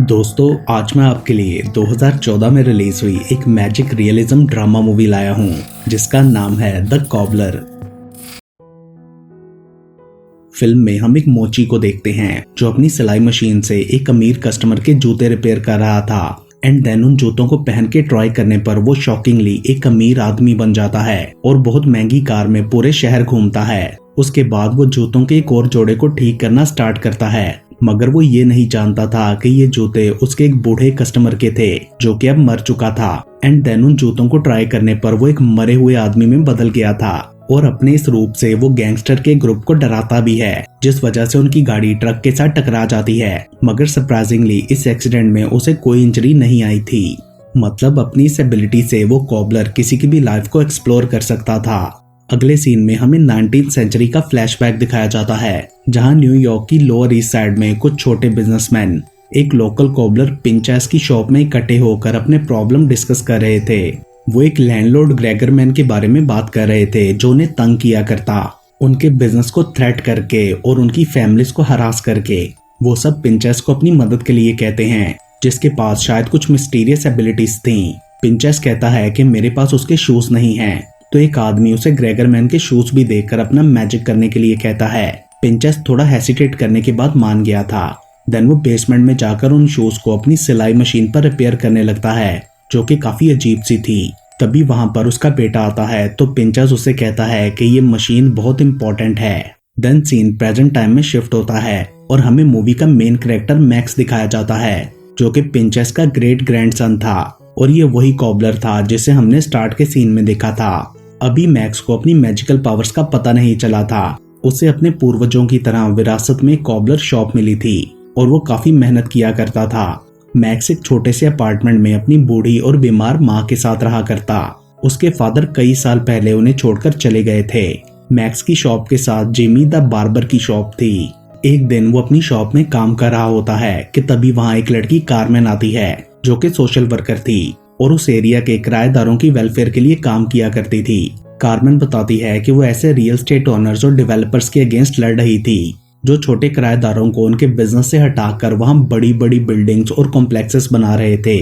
दोस्तों, आज मैं आपके लिए 2014 में रिलीज हुई एक मैजिक रियलिज्म ड्रामा मूवी लाया हूँ जिसका नाम है द कॉबलर। फिल्म में हम एक मोची को देखते हैं जो अपनी सिलाई मशीन से एक अमीर कस्टमर के जूते रिपेयर कर रहा था एंड देन उन जूतों को पहन के ट्राई करने पर वो शॉकिंगली एक अमीर आदमी बन जाता है और बहुत महंगी कार में पूरे शहर घूमता है। उसके बाद वो जूतों के एक और जोड़े को ठीक करना स्टार्ट करता है, मगर वो ये नहीं जानता था कि ये जूते उसके एक बूढ़े कस्टमर के थे जो कि अब मर चुका था। एंड देन उन जूतों को ट्राई करने पर वो एक मरे हुए आदमी में बदल गया था और अपने इस रूप से वो गैंगस्टर के ग्रुप को डराता भी है, जिस वजह से उनकी गाड़ी ट्रक के साथ टकरा जाती है। मगर सरप्राइजिंगली इस एक्सीडेंट में उसे कोई इंजरी नहीं आई थी। मतलब अपनी इस एबिलिटी से वो कॉबलर किसी की भी लाइफ को एक्सप्लोर कर सकता था। अगले सीन में हमें 19th सेंचुरी का फ्लैशबैक दिखाया जाता है, जहां न्यूयॉर्क की लोअर ईस्ट साइड में कुछ छोटे बिजनेसमैन एक लोकल कॉबलर पिंचेस की शॉप में इकट्ठे होकर अपने प्रॉब्लम डिस्कस कर रहे थे। वो एक लैंडलॉर्ड ग्रेगरमैन के बारे में बात कर रहे थे जो उन्हें तंग किया करता, उनके बिजनेस को थ्रेट करके और उनकी फैमिलीज को हरास करके। वो सब पिंचेस को अपनी मदद के लिए कहते हैं, जिसके पास शायद कुछ मिस्टीरियस एबिलिटीज थी। पिंचेस कहता है कि मेरे पास उसके शूज नहीं हैं, तो एक आदमी उसे ग्रेगरमैन के शूज भी देखकर अपना मैजिक करने के लिए कहता है। पिंचेस थोड़ा हेसिटेट करने के बाद मान गया था। देन वो बेसमेंट में जाकर उन शूज को अपनी सिलाई मशीन पर रिपेयर करने लगता है, जो कि काफी अजीब सी थी। तभी वहां पर उसका बेटा आता है, तो पिंचेस उसे कहता है कि ये मशीन बहुत इंपॉर्टेंट है। देन सीन प्रेजेंट टाइम में शिफ्ट होता है और हमें मूवी का मेन कैरेक्टर मैक्स दिखाया जाता है, जो कि पिंचेस का ग्रेट ग्रैंडसन था और ये वही कॉबलर था जिसे हमने स्टार्ट के सीन में देखा था। अभी मैक्स को अपनी मैजिकल पावर्स का पता नहीं चला था। उसे अपने पूर्वजों की तरह विरासत में कॉबलर शॉप मिली थी और वो काफी मेहनत किया करता था। मैक्स एक छोटे से अपार्टमेंट में अपनी बूढ़ी और बीमार माँ के साथ रहा करता। उसके फादर कई साल पहले उन्हें छोड़कर चले गए थे। मैक्स की शॉप के साथ जिमी द बार्बर की शॉप थी। एक दिन वो अपनी शॉप में काम कर रहा होता है कि तभी वहाँ एक लड़की कारमेन आती है, जो कि सोशल वर्कर थी और उस एरिया के किराएदारों की वेलफेयर के लिए काम किया करती थी। कारमेन बताती है कि वो ऐसे रियल स्टेट ओनर्स और डेवलपर्स के अगेंस्ट लड़ रही थी जो छोटे किराएदारों को उनके बिजनेस से हटाकर वहां बड़ी बड़ी बिल्डिंग्स और कॉम्प्लेक्सेस बना रहे थे।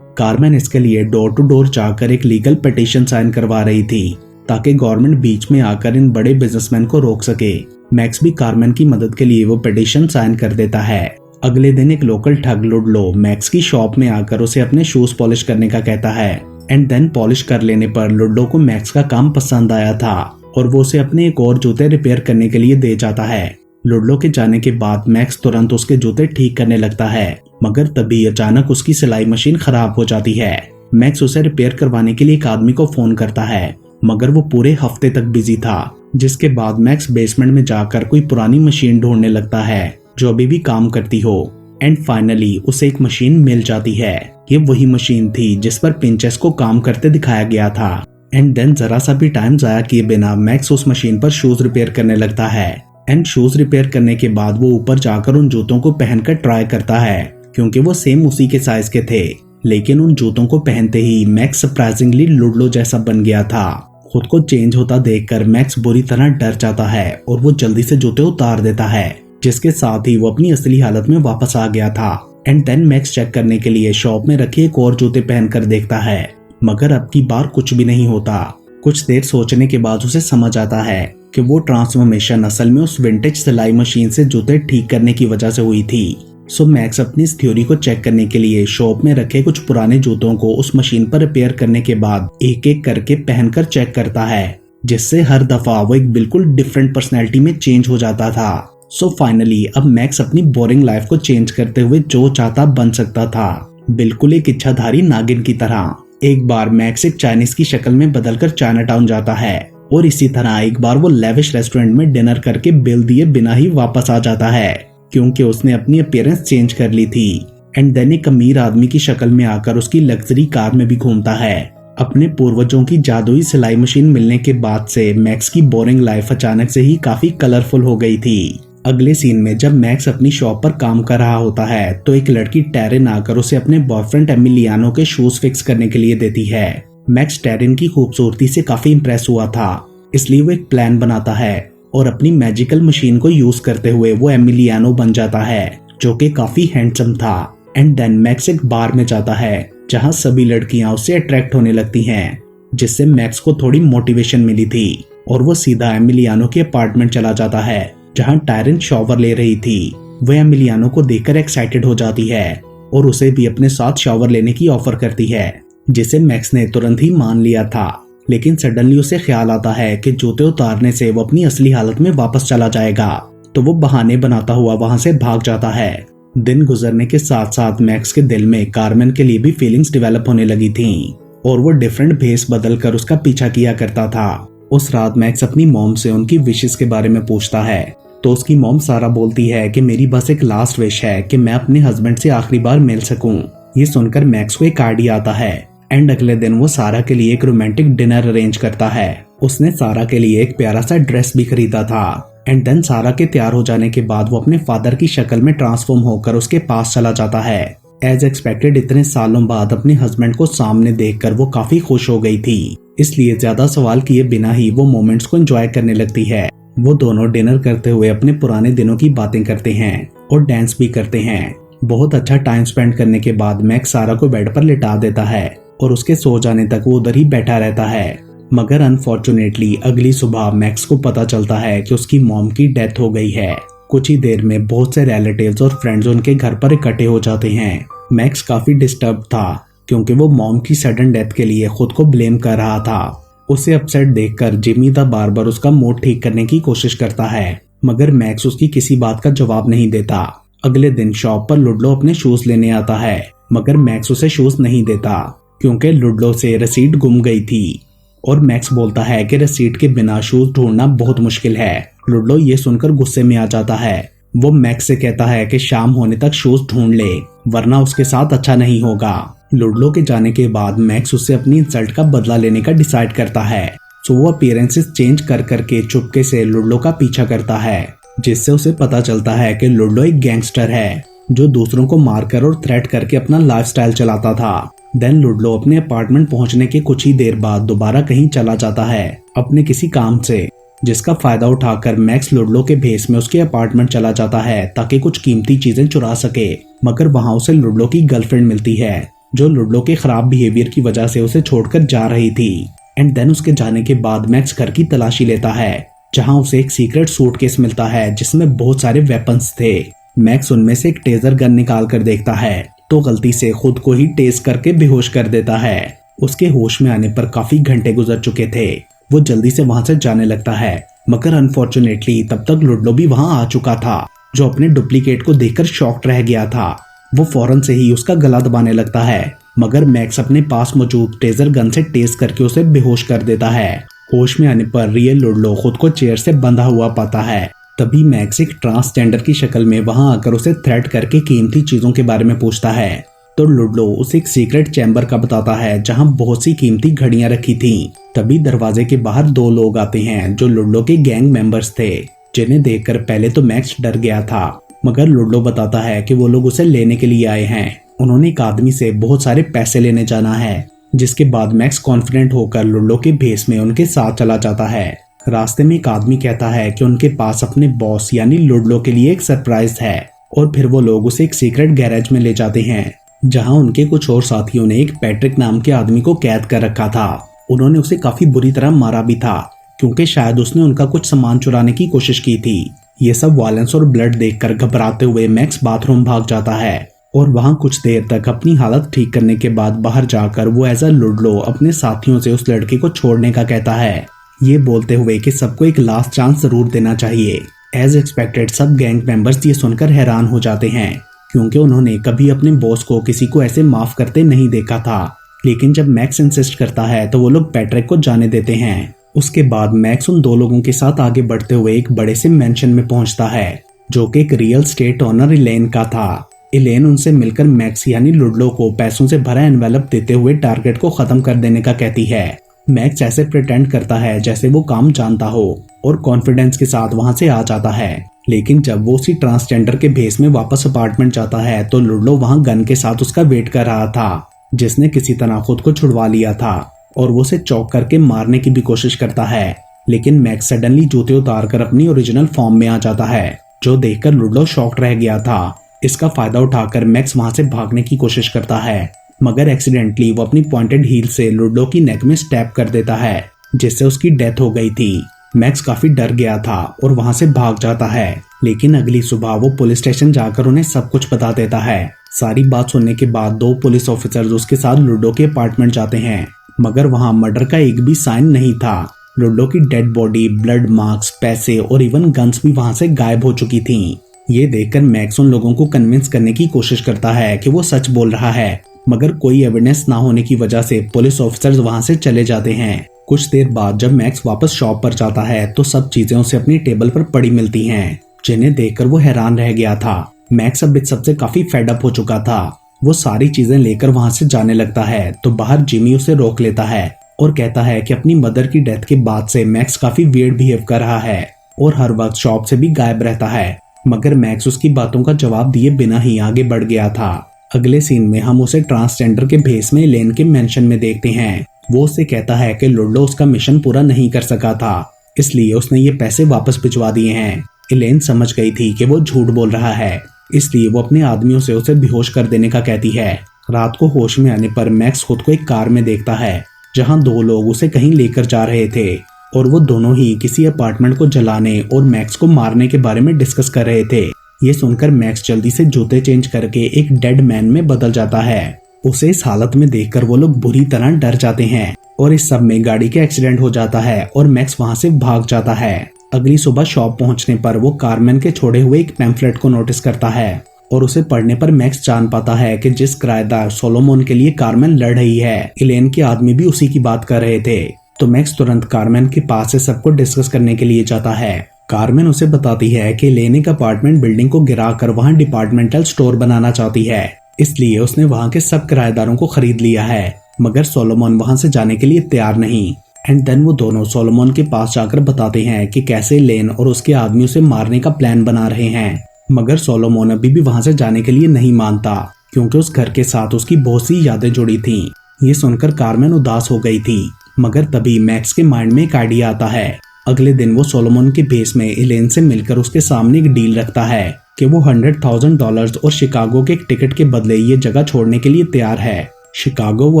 कारमेन इसके लिए डोर टू डोर जाकर एक लीगल पिटीशन साइन करवा रही थी ताकि गवर्नमेंट बीच में आकर इन बड़े बिजनेसमैन को रोक सके। मैक्स भी कारमेन की मदद के लिए वो पिटीशन साइन कर देता है। अगले दिन एक लोकल ठग लुडलो मैक्स की शॉप में आकर उसे अपने शूज पॉलिश करने का कहता है एंड देन पॉलिश कर लेने पर लुडलो को मैक्स का काम पसंद आया था और वो उसे अपने एक और जूते रिपेयर करने के लिए दे जाता है। लुडलो के जाने के बाद मैक्स तुरंत उसके जूते ठीक करने लगता है, मगर तभी अचानक उसकी सिलाई मशीन खराब हो जाती है। मैक्स उसे रिपेयर करवाने के लिए एक आदमी को फोन करता है, मगर वो पूरे हफ्ते तक बिजी था। जिसके बाद मैक्स बेसमेंट में जाकर कोई पुरानी मशीन ढूंढने लगता है जो अभी भी काम करती हो एंड फाइनली उसे एक मशीन मिल जाती है। ये वही मशीन थी जिस पर पिंचेस को काम करते दिखाया गया था। एंड देन जरा सा भी टाइम जाया किए बिना मैक्स उस मशीन पर शूज रिपेयर करने लगता है एंड शूज रिपेयर करने के बाद वो ऊपर जाकर उन जूतों को पहनकर ट्राई करता है, क्योंकि वो सेम उसी के साइज के थे। लेकिन उन जूतों को पहनते ही मैक्स सरप्राइजिंगली लुडलो जैसा बन गया था। खुद को चेंज होता देखकर मैक्स बुरी तरह डर जाता है और वो जल्दी से जूते उतार देता है, जिसके साथ ही वो अपनी असली हालत में वापस आ गया था। एंड देन मैक्स चेक करने के लिए शॉप में रखे एक और जूते पहनकर देखता है, मगर अब की बार कुछ भी नहीं होता। कुछ देर सोचने के बाद उसे समझ आता है कि वो ट्रांसफॉर्मेशन असल में उस विंटेज सिलाई मशीन से जूते ठीक करने की वजह से हुई थी। सो मैक्स अपनी इस थ्योरी को चेक करने के लिए शॉप में रखे कुछ पुराने जूतों को उस मशीन पर रिपेयर करने के बाद एक एक करके पहनकर चेक करता है, जिससे हर दफा वो एक बिल्कुल डिफरेंट पर्सनैलिटी में चेंज हो जाता था। सो फाइनली अब मैक्स अपनी बोरिंग लाइफ को चेंज करते हुए जो चाहता बन सकता था, बिल्कुल एक इच्छाधारी नागिन की तरह। एक बार मैक्स एक चाइनीज की शक्ल में बदलकर चाइना टाउन जाता है और इसी तरह एक बार वो लेविश रेस्टोरेंट में डिनर करके बिल दिए बिना ही वापस आ जाता है, क्योंकि उसने अपनी अपीयरेंस चेंज कर ली थी। एंड देन एक अमीर आदमी की शक्ल में आकर उसकी लग्जरी कार में भी घूमता है। अपने पूर्वजों की जादुई सिलाई मशीन मिलने के बाद से मैक्स की बोरिंग लाइफ अचानक से ही काफी कलरफुल हो गई थी। अगले सीन में जब मैक्स अपनी शॉप पर काम कर रहा होता है, तो एक लड़की टेरिन आकर उसे अपने बॉयफ्रेंड एमिलियानो के शूज फिक्स करने के लिए देती है। मैक्स टेरिन की खूबसूरती से काफी इंप्रेस हुआ था, इसलिए वो एक प्लान बनाता है और अपनी मैजिकल मशीन को यूज करते हुए वो एमिलियानो बन जाता है, जो कि काफी हैंडसम था। एंड देन मैक्स एक बार में जाता है जहां सभी लड़कियां उससे अट्रैक्ट होने लगती हैं, जिससे मैक्स को थोड़ी मोटिवेशन मिली थी और वो सीधा एमिलियानो के अपार्टमेंट चला जाता है जहां टायरन शॉवर ले रही थी। वह एमिलियानो को देखकर एक्साइटेड हो जाती है और उसे भी अपने साथ शॉवर लेने की ऑफर करती है, जिसे मैक्स ने तुरंत ही मान लिया था। लेकिन सडनली उसे ख्याल आता है कि जूते उतारने से वो अपनी असली हालत में वापस चला जाएगा, तो वो बहाने बनाता हुआ वहां से भाग जाता है। दिन गुजरने के साथ साथ मैक्स के दिल में कार्मेन के लिए भी फीलिंग्स डेवलप होने लगी थीं और वो डिफरेंट भेस बदल कर उसका पीछा किया करता था। उस रात मैक्स अपनी मॉम से उनकी विशेस के बारे में पूछता है, तो उसकी मॉम सारा बोलती है कि मेरी बस एक लास्ट विश है कि मैं अपने हस्बैंड से आखिरी बार मिल सकूं। ये सुनकर मैक्स को एक आइडिया आता है एंड अगले दिन वो सारा के लिए एक रोमांटिक डिनर अरेंज करता है। उसने सारा के लिए एक प्यारा सा ड्रेस भी खरीदा था एंड देन सारा के तैयार हो जाने के बाद वो अपने फादर की शक्ल में ट्रांसफॉर्म होकर उसके पास चला जाता है। एज एक्सपेक्टेड इतने सालों बाद अपने हस्बैंड को सामने देखकर वो काफी खुश हो गई थी, इसलिए ज्यादा सवाल किए बिना ही वो मोमेंट्स को एंजॉय करने लगती है। वो दोनों डिनर करते हुए अपने पुराने दिनों की बातें करते हैं और डांस भी करते हैं। बहुत अच्छा टाइम स्पेंड करने के बाद मैक्स सारा को बेड पर लिटा देता है और उसके सो जाने तक वो उधर ही बैठा रहता है। मगर अनफॉर्चुनेटली अगली सुबह मैक्स को पता चलता है कि उसकी मॉम की डेथ हो गई है। कुछ ही देर में बहुत से रिलेटिव्स और फ्रेंड्स उनके घर पर इकट्ठे हो जाते हैं। मैक्स काफी डिस्टर्ब था क्योंकि वो मॉम की सडन डेथ के लिए खुद को ब्लेम कर रहा था। उसे अपसेट देखकर जिमी द बार्बर उसका मूड ठीक करने की कोशिश करता है, मगर मैक्स उसकी किसी बात का जवाब नहीं देता। अगले दिन शॉप पर लुडलो अपने शूज लेने आता है, मगर मैक्स उसे शूज नहीं देता क्योंकि लुडलो से रसीद गुम गई थी और मैक्स बोलता है कि रसीद के बिना शूज ढूंढना बहुत मुश्किल है। लुडलो ये सुनकर गुस्से में आ जाता है। वो मैक्स से कहता है कि शाम होने तक शूज ढूंढ ले, वरना उसके साथ अच्छा नहीं होगा। लुडलो के जाने के बाद मैक्स उससे अपनी इंसल्ट का बदला लेने का डिसाइड करता है, सो वो अपीयरेंसेस चेंज कर करके चुपके से लुडलो का पीछा करता है, जिससे उसे पता चलता है कि लुडलो एक गैंगस्टर है जो दूसरों को मारकर और थ्रेट करके अपना लाइफस्टाइल चलाता था। देन लुडलो अपने अपार्टमेंट पहुंचने के कुछ ही देर बाद दोबारा कहीं चला जाता है अपने किसी काम से, जिसका फायदा उठाकर मैक्स लुडलो के भेस में उसके अपार्टमेंट चला जाता है ताकि कुछ कीमती चीजें चुरा सके। मगर वहां उसे लुडलो की गर्लफ्रेंड मिलती है जो लुडलो के खराब बिहेवियर की वजह से उसे छोड़कर जा रही थी। एंड देन उसके जाने के बाद मैक्स घर की तलाशी लेता है जहां उसे एक सीक्रेट सूटकेस मिलता है जिसमें बहुत सारे वेपन्स थे। मैक्स उनमें से एक टेजर गन निकाल कर देखता है तो गलती से खुद को ही टेज करके बेहोश कर देता है। उसके होश में आने पर काफी घंटे गुजर चुके थे। वो जल्दी से वहां से जाने लगता है, मगर अनफॉर्चुनेटली तब तक लुडलो भी वहां आ चुका था जो अपने डुप्लीकेट को देखकर शॉक्ड रह गया था। वो फौरन से ही उसका गला दबाने लगता है, मगर मैक्स अपने पास मौजूद टेजर गन से टेज करके उसे बेहोश कर देता है। होश में आने पर रियल लुडलो खुद को चेयर से बंधा हुआ पाता है। तभी मैक्स एक ट्रांसजेंडर की शक्ल में वहां आकर उसे थ्रेट करके कीमती चीजों के बारे में पूछता है, तो लुडलो उसे एक सीक्रेट चैम्बर का बताता है जहां बहुत सी कीमती घड़ियां रखी थीं। तभी दरवाजे के बाहर दो लोग आते हैं जो लुडलो के गैंग मेंबर्स थे, जिन्हें देखकर पहले तो मैक्स डर गया था, मगर लुडलो बताता है कि वो लोग उसे लेने के लिए आए हैं। उन्होंने एक आदमी से बहुत सारे पैसे लेने जाना है, जिसके बाद मैक्स कॉन्फिडेंट होकर लुडलो के भेस में उनके साथ चला जाता है। रास्ते में एक आदमी कहता है कि उनके पास अपने बॉस यानी लुडलो के लिए एक सरप्राइज है और फिर वो लोग उसे एक सीक्रेट गैरेज में ले जाते हैं जहां उनके कुछ और साथियों ने एक पैट्रिक नाम के आदमी को कैद कर रखा था। उन्होंने उसे काफी बुरी तरह मारा भी था क्योंकि शायद उसने उनका कुछ सामान चुराने की कोशिश की थी। ये सब वायलेंस और ब्लड देखकर घबराते हुए मैक्स बाथरूम भाग जाता है और वहां कुछ देर तक अपनी हालत ठीक करने के बाद बाहर जाकर वो एज अ लुडलो अपने साथियों से उस लड़के को छोड़ने का कहता है, ये बोलते हुए कि सबको एक लास्ट चांस जरूर देना चाहिए। एज एक्सपेक्टेड सब गैंग मेंबर्स ये सुनकर हैरान हो जाते हैं क्योंकि उन्होंने कभी अपने बॉस को किसी को ऐसे माफ करते नहीं देखा था। लेकिन जब मैक्स इंसिस्ट करता है तो वो लोग पैट्रिक को जाने देते हैं। उसके बाद मैक्स उन दो लोगों के साथ आगे बढ़ते हुए एक बड़े से मेंशन में पहुंचता है जो कि एक रियल स्टेट ओनर इलेन का था। इलेन उनसे मिलकर मैक्स यानी लुडलो को पैसों से भरा एनवेलप देते हुए टारगेट को खत्म कर देने का कहती है। मैक्स ऐसे प्रिटेंड करता है जैसे वो काम जानता हो और कॉन्फिडेंस के साथ वहां से आ जाता है। लेकिन जब वो उसी ट्रांसजेंडर के भेस में वापस अपार्टमेंट जाता है तो लुडलो वहां गन के साथ उसका वेट कर रहा था, जिसने किसी तरह खुद को छुड़वा लिया था और वो उसे चौक करके मारने की भी कोशिश करता है। लेकिन मैक्स सडनली जूते उतार कर अपनी ओरिजिनल फॉर्म में आ जाता है, जो देखकर लुडलो शॉक्ड रह गया था इसका फायदा उठाकर मैक्स वहां से भागने की कोशिश करता है, मगर एक्सीडेंटली वो अपनी पॉइंटेड हील से लुडो की नेक में स्टैब कर देता है, जिससे उसकी डेथ हो गई थी। मैक्स काफी डर गया था और वहां से भाग जाता है, लेकिन अगली सुबह वो पुलिस स्टेशन जाकर उन्हें सब कुछ बता देता है। सारी बात सुनने के बाद 2 पुलिस ऑफिसर्स उसके साथ लुडो के अपार्टमेंट जाते हैं, मगर वहां मर्डर का एक भी साइन नहीं था। लुडो की डेड बॉडी, ब्लड मार्क्स, पैसे और इवन गन्स भी वहां से गायब हो चुकी थीं। ये देखकर मैक्स उन लोगों को कन्विंस करने की कोशिश करता है कि वो सच बोल रहा है, मगर कोई एविडेंस ना होने की वजह से पुलिस ऑफिसर्स वहां से चले जाते हैं। कुछ देर बाद जब मैक्स वापस शॉप पर जाता है तो सब चीजें उसे अपनी टेबल पर पड़ी मिलती हैं, जिन्हें देखकर वो हैरान रह गया था। मैक्स अब इस सबसे काफी फेड अप हो चुका था। वो सारी चीजें लेकर वहां से जाने लगता है तो बाहर जिमी उसे रोक लेता है और कहता है कि अपनी मदर की डेथ के बाद से मैक्स काफी वियर्ड बिहेव कर रहा है और हर वक्त शॉप से भी गायब रहता है, मगर मैक्स उसकी बातों का जवाब दिए बिना ही आगे बढ़ गया था। अगले सीन में हम उसे ट्रांसजेंडर के भेस में एलेन के मेंशन में देखते हैं। वो उससे कहता है कि लुडो उसका मिशन पूरा नहीं कर सका था, इसलिए उसने ये पैसे वापस भिजवा दिए हैं। एलेन समझ गई थी कि वो झूठ बोल रहा है, इसलिए वो अपने आदमियों से उसे बेहोश कर देने का कहती है। रात को होश में आने पर मैक्स खुद को एक कार में देखता है, जहां 2 लोग उसे कहीं लेकर जा रहे थे और वो दोनों ही किसी अपार्टमेंट को जलाने और मैक्स को मारने के बारे में डिस्कस कर रहे थे। ये सुनकर मैक्स जल्दी से जूते चेंज करके एक डेड मैन में बदल जाता है। उसे इस हालत में देखकर वो लोग बुरी तरह डर जाते हैं और इस सब में गाड़ी का एक्सीडेंट हो जाता है और मैक्स वहां से भाग जाता है। अगली सुबह शॉप पहुंचने पर वो कारमैन के छोड़े हुए एक पैम्फलेट को नोटिस करता है और उसे पढ़ने पर मैक्स जान पाता है कि जिस किराएदार सोलोमन के लिए कारमैन लड़ रही है, एलेन के आदमी भी उसी की बात कर रहे थे। तो मैक्स तुरंत कारमैन के पास से सबको डिस्कस करने के लिए जाता है। कारमेन उसे बताती है कि एलेन एक अपार्टमेंट बिल्डिंग को गिराकर वहां डिपार्टमेंटल स्टोर बनाना चाहती है, इसलिए उसने वहां के सब किराएदारों को खरीद लिया है, मगर सोलोमन वहां से जाने के लिए तैयार नहीं। एंड देन वो दोनों सोलोमन के पास जाकर बताते हैं कि कैसे एलेन और उसके आदमी उसे मारने का प्लान बना रहे हैं, मगर सोलोमन अभी भी वहां से जाने के लिए नहीं मानता, क्योंकि उस घर के साथ उसकी बहुत सी यादें जुड़ी थीं। ये सुनकर कारमेन उदास हो गई थी, मगर तभी मैक्स के माइंड में एक आइडिया आता है। अगले दिन वो सोलोमन के भेस में एलेन से मिलकर उसके सामने एक डील रखता है कि वो $100,000 और शिकागो के एक टिकट के बदले ये जगह छोड़ने के लिए तैयार है। शिकागो वो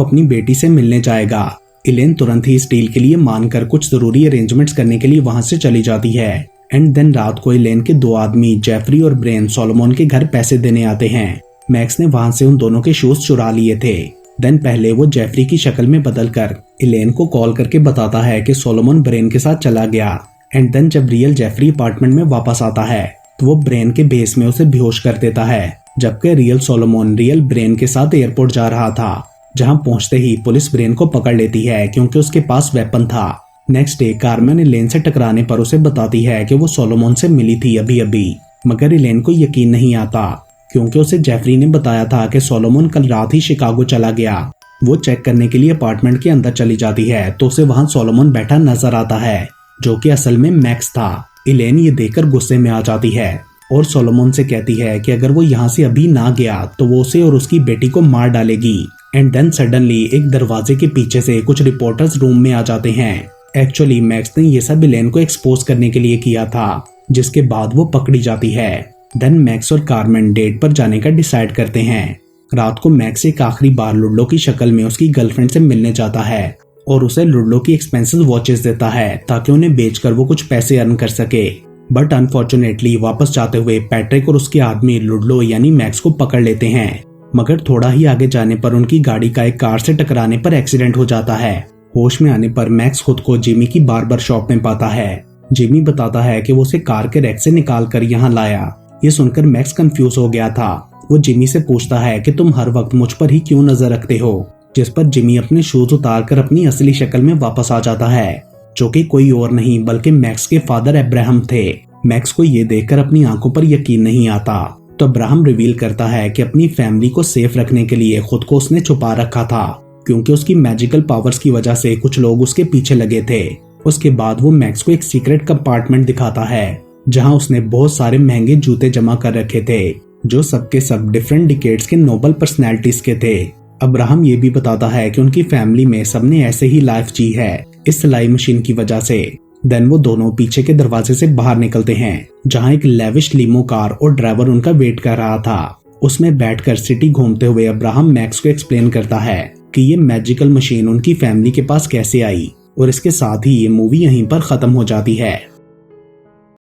अपनी बेटी से मिलने जाएगा। एलेन तुरंत ही इस डील के लिए मानकर कुछ जरूरी अरेंजमेंट्स करने के लिए वहां से चली जाती है। एंड देन रात को एलेन के 2 आदमी जेफरी और ब्रेन सोलोमन के घर पैसे देने आते हैं। मैक्स ने वहां से उन दोनों के शूज चुरा लिए थे। देन पहले वो जेफरी की शक्ल में बदलकर एलेन को कॉल करके बताता है कि सोलोमन ब्रेन के साथ चला गया। एंड देन जब रियल जेफरी अपार्टमेंट में वापस आता है तो वो ब्रेन के भेस में उसे बेहोश कर देता है, जबकि रियल सोलोमन रियल ब्रेन के साथ एयरपोर्ट जा रहा था, जहां पहुंचते ही पुलिस ब्रेन को पकड़ लेती है क्योंकि उसके पास वेपन था। नेक्स्ट डे कारमेन एलेन से टकराने पर उसे बताती है कि वो सोलोमन से मिली थी अभी, मगर एलेन को यकीन नहीं आता क्योंकि उसे जेफरी ने बताया था कि सोलोमन कल रात ही शिकागो चला गया। वो चेक करने के लिए अपार्टमेंट के अंदर चली जाती है तो उसे वहां सोलोमन बैठा नजर आता है, जो कि असल में मैक्स था। एलेन ये देखकर गुस्से में आ जाती है और सोलोमन से कहती है कि अगर वो यहाँ से अभी ना गया तो वो उसे और उसकी बेटी को मार डालेगी। एंड देन सडनली एक दरवाजे के पीछे से कुछ रिपोर्टर्स रूम में आ जाते हैं। एक्चुअली मैक्स ने ये सब एलेन को एक्सपोज करने के लिए किया था, जिसके बाद वो पकड़ी जाती है। देन मैक्स और कारमेन डेट पर जाने का डिसाइड करते हैं। रात को मैक्स एक आखिरी बार लुडो की शक्ल में उसकी गर्लफ्रेंड से मिलने जाता है और उसे लुडो की एक्सपेंसिव वॉचेस देता है ताकि उन्हें बेचकर वो कुछ पैसे अर्न कर सके। बट अनफॉर्चुनेटली वापस जाते हुए पैट्रिक और उसके आदमी लुडो यानी मैक्स को पकड़ लेते हैं, मगर थोड़ा ही आगे जाने पर उनकी गाड़ी का एक कार से टकराने पर एक्सीडेंट हो जाता है। होश में आने पर मैक्स खुद को जिमी की बार्बर शॉप में पाता है। जिमी बताता है कि वो उसे कार के रैक से निकाल कर यहाँ लाया। ये सुनकर मैक्स कंफ्यूज हो गया था। वो जिमी से पूछता है कि तुम हर वक्त मुझ पर ही क्यों नजर रखते हो, जिस पर जिमी अपने शूज उतार कर अपनी असली शक्ल में वापस आ जाता है, जो कि कोई और नहीं बल्कि मैक्स के फादर अब्राहम थे। मैक्स को ये देखकर अपनी आंखों पर यकीन नहीं आता तो अब्राहम रिवील करता है कि अपनी फैमिली को सेफ रखने के लिए खुद को उसने छुपा रखा था, क्योंकि उसकी मैजिकल पावर्स की वजह से कुछ लोग उसके पीछे लगे थे। उसके बाद वो मैक्स को एक सीक्रेट कंपार्टमेंट दिखाता है जहां उसने बहुत सारे महंगे जूते जमा कर रखे थे, जो सबके सब डिफरेंट डिकेड्स के नोबल पर्सनैलिटीज के थे। अब्राहम ये भी बताता है कि उनकी फैमिली में सबने ऐसे ही लाइफ जी है इस सिलाई मशीन की वजह से। देन वो दोनों पीछे के दरवाजे से बाहर निकलते हैं, जहाँ एक लेविश लीमो कार और ड्राइवर उनका वेट कर रहा था। उसमें बैठकर सिटी घूमते हुए अब्राहम मैक्स को एक्सप्लेन करता है कि ये मैजिकल मशीन उनकी फैमिली के पास कैसे आई, और इसके साथ ही ये मूवी यहीं पर खत्म हो जाती है।